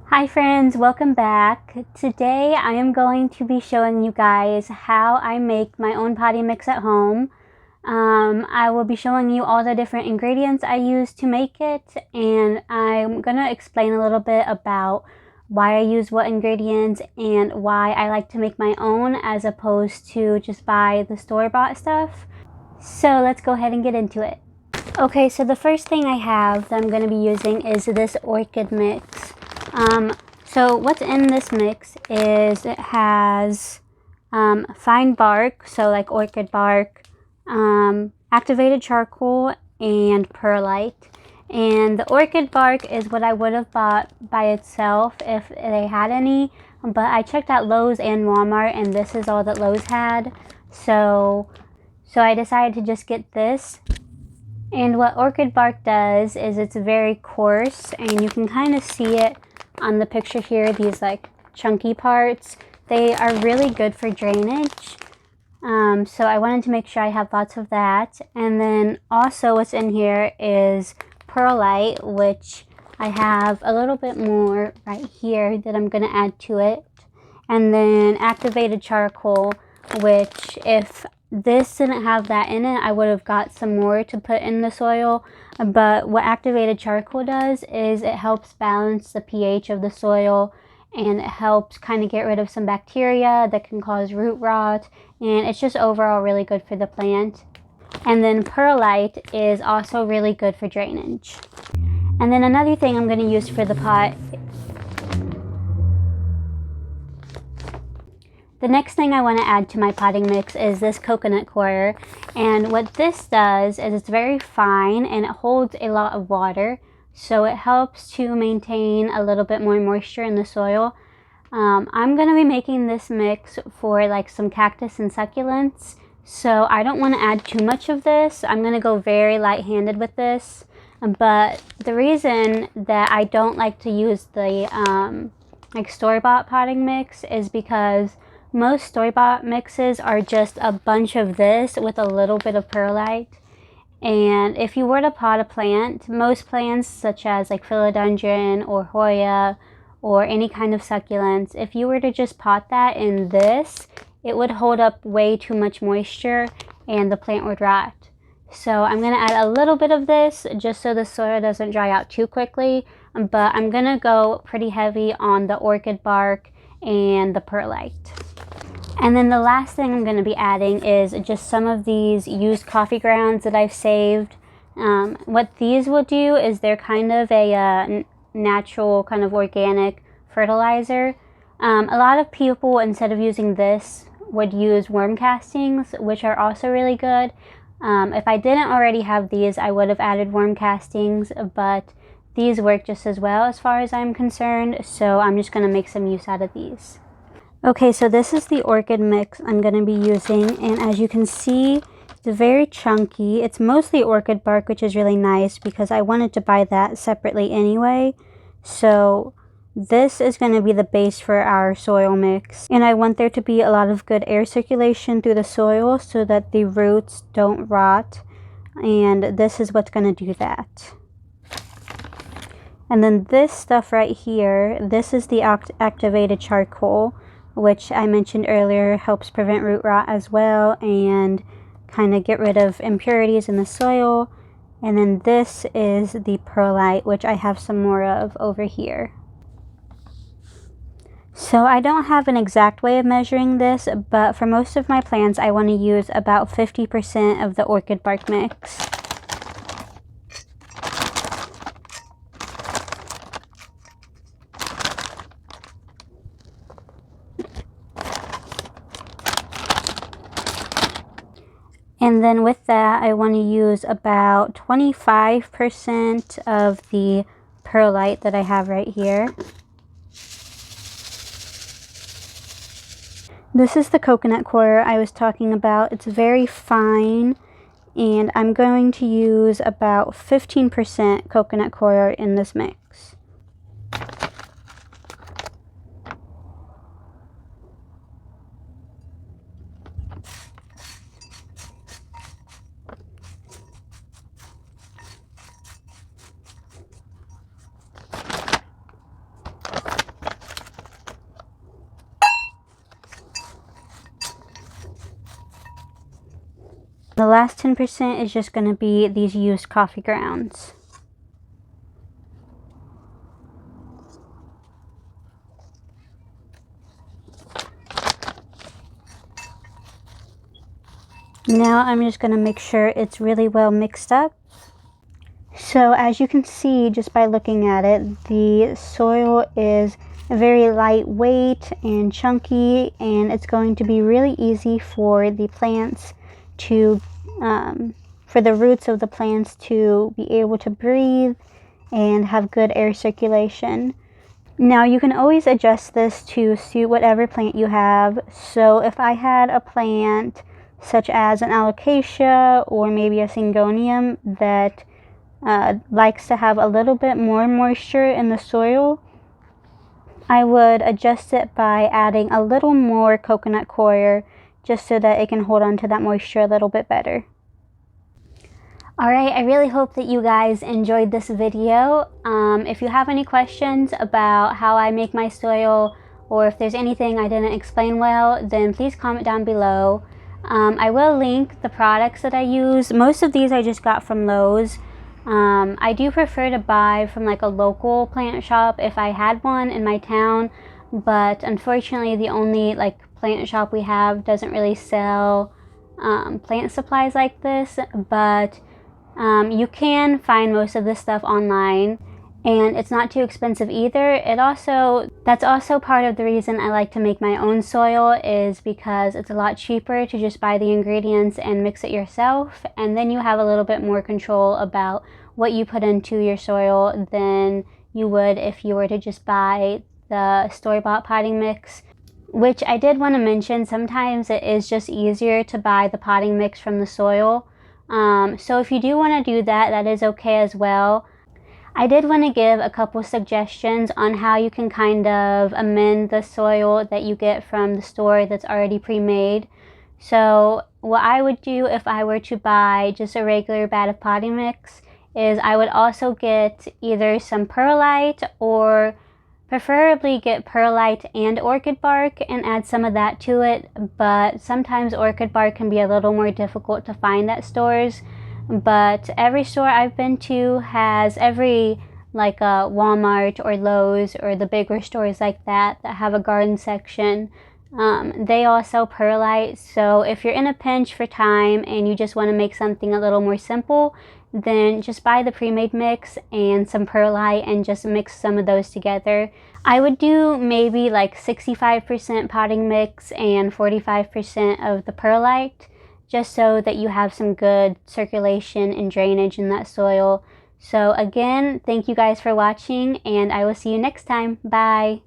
Hi friends, welcome back. Today I am going to be showing you guys how I make my own potting mix at home. I will be showing you all the different ingredients I use to make it, and I'm going to explain a little bit about why I use what ingredients and why I like to make my own as opposed to just buy the store-bought stuff. So let's go ahead and get into it. Okay, so the first thing I have that I'm going to be using is this orchid mix. So what's in this mix is it has fine bark, so like orchid bark, activated charcoal, and perlite. And the orchid bark is what I would have bought by itself if they had any, but I checked out Lowe's and Walmart and this is all that Lowe's had. So I decided to just get this. And what orchid bark does is it's very coarse, and you can kind of see it on the picture here, these like chunky parts. They are really good for drainage. So I wanted to make sure I have lots of that. And then also what's in here is perlite, which I have a little bit more right here that I'm going to add to it. And then activated charcoal, which if this didn't have that in it, I would have got some more to put in the soil. But what activated charcoal does is it helps balance the pH of the soil, and it helps kind of get rid of some bacteria that can cause root rot, and it's just overall really good for the plant. And then perlite is also really good for drainage. And then another thing I'm going to use for the pot, the next thing I want to add to my potting mix is this coconut coir. And what this does is it's very fine and it holds a lot of water. So it helps to maintain a little bit more moisture in the soil. I'm going to be making this mix for like some cactus and succulents. So I don't want to add too much of this. I'm going to go very light-handed with this. But the reason that I don't like to use the like store-bought potting mix is because most store-bought mixes are just a bunch of this with a little bit of perlite. And if you were to pot a plant, most plants such as like philodendron or Hoya or any kind of succulents, if you were to just pot that in this, it would hold up way too much moisture and the plant would rot. So I'm going to add a little bit of this just so the soil doesn't dry out too quickly, but I'm going to go pretty heavy on the orchid bark and the perlite. And then the last thing I'm going to be adding is just some of these used coffee grounds that I've saved. What these will do is they're kind of a natural, kind of organic fertilizer. A lot of people, instead of using this, would use worm castings, which are also really good. If I didn't already have these, I would have added worm castings, but these work just as well as far as I'm concerned, so I'm just going to make some use out of these. Okay, so this is the orchid mix I'm going to be using, and as you can see, it's very chunky. It's mostly orchid bark, which is really nice because I wanted to buy that separately anyway. So this is going to be the base for our soil mix, and I want there to be a lot of good air circulation through the soil so that the roots don't rot, and this is what's going to do that. And then this stuff right here, this is the activated charcoal, which I mentioned earlier helps prevent root rot as well and kind of get rid of impurities in the soil. And then this is the perlite, which I have some more of over here. So I don't have an exact way of measuring this, but for most of my plants I want to use about 50% of the orchid bark mix. And then with that, I want to use about 25% of the perlite that I have right here. This is the coconut coir I was talking about. It's very fine, and I'm going to use about 15% coconut coir in this mix. The last 10% is just going to be these used coffee grounds. Now I'm just going to make sure it's really well mixed up. So as you can see just by looking at it, the soil is very lightweight and chunky, and it's going to be really easy for the plants to, for the roots of the plants to be able to breathe and have good air circulation. Now you can always adjust this to suit whatever plant you have. So if I had a plant such as an alocasia or maybe a syngonium that likes to have a little bit more moisture in the soil, I would adjust it by adding a little more coconut coir just so that it can hold on to that moisture a little bit better. Alright, I really hope that you guys enjoyed this video. If you have any questions about how I make my soil, or if there's anything I didn't explain well, then please comment down below. I will link the products that I use. Most of these I just got from Lowe's. I do prefer to buy from like a local plant shop if I had one in my town, but unfortunately the only like plant shop we have doesn't really sell plant supplies like this. But you can find most of this stuff online, and it's not too expensive either. That's also part of the reason I like to make my own soil, is because it's a lot cheaper to just buy the ingredients and mix it yourself, and then you have a little bit more control about what you put into your soil than you would if you were to just buy the store-bought potting mix. Which I did want to mention, sometimes it is just easier to buy the potting mix from the soil. So if you do want to do that, that is okay as well. I did want to give a couple suggestions on how you can kind of amend the soil that you get from the store that's already pre-made. So what I would do if I were to buy just a regular bag of potting mix is I would also get either some perlite, or preferably get perlite and orchid bark and add some of that to it. But sometimes orchid bark can be a little more difficult to find at stores. But every store I've been to has, like a Walmart or Lowe's or the bigger stores like that have a garden section, they all sell perlite. So if you're in a pinch for time and you just want to make something a little more simple, then just buy the pre-made mix and some perlite and just mix some of those together. I would do maybe like 65% potting mix and 45% of the perlite, just so that you have some good circulation and drainage in that soil. So again, thank you guys for watching, and I will see you next time. Bye!